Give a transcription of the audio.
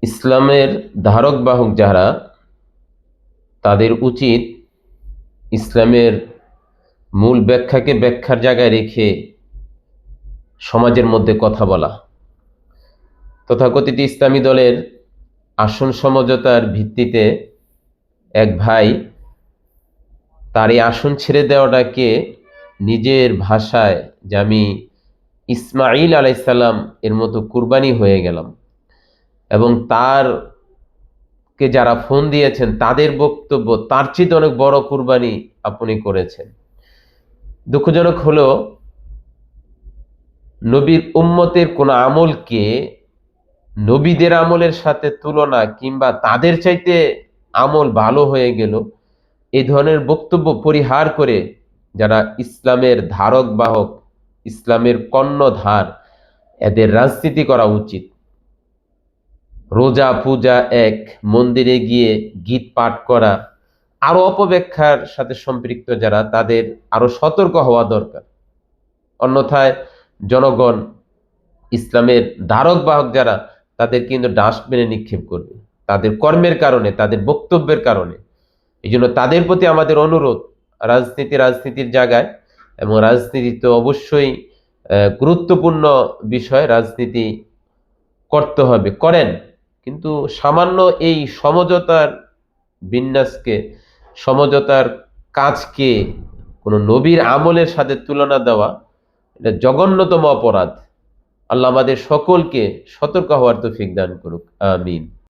ইসলামের ধারক বাহক যারা, তাদের উচিত ইসলামের মূল ব্যাখ্যাকে ব্যাখ্যার জায়গায় রেখে সমাজের মধ্যে কথা বলা। তথাকথিত ইসলামী দলের আসন সমঝোতার ভিত্তিতে এক ভাই তার এই আসন ছেড়ে দেওয়াটাকে নিজের ভাষায় যে আমি ইসমাইল আলাইসাল্লাম এর মতো কুরবানি হয়ে গেলাম, এবং তারকে যারা ফোন দিয়েছেন তাদের বক্তব্য তার চেয়ে অনেক বড় কুরবানি আপনি করেছেন। দুঃখজনক হলো, নবীর উম্মতের কোন আমলকে নবীদের আমলের সাথে তুলনা কিংবা তাদের চাইতে আমল ভালো হয়ে গেল, এই ধরনের বক্তব্য পরিহার করে যারা ইসলামের ধারক বাহক, ইসলামের কর্ণধার, এদের রাজনীতি করা উচিত। রোজা পূজা এক, মন্দিরে গিয়ে গীত পাঠ করা, আরো অপব্যাখ্যার সাথে সম্পৃক্ত যারা, তাদের আরো সতর্ক হওয়া দরকার। অন্যথায় জনগণ ইসলামের ধারক বাহক যারা, তাদের কিন্তু ডাস্টবিনে নিক্ষেপ করবে তাদের কর্মের কারণে, তাদের বক্তব্যের কারণে। এই জন্য তাদের প্রতি আমাদের অনুরোধ, রাজনীতির জায়গায়, এবং রাজনীতি তো অবশ্যই গুরুত্বপূর্ণ বিষয়, রাজনীতি করতে হবে, করেন, কিন্তু সামান্য এই সমঝোতার বিন্যাসকে, সমঝোতার কাজকে কোনো নবীর আমলের সাথে তুলনা দেওয়া, এটা জঘন্যতম অপরাধ। আল্লাহ আমাদের সকলকে সতর্ক হওয়ার তৌফিক দান করুক, আমিন।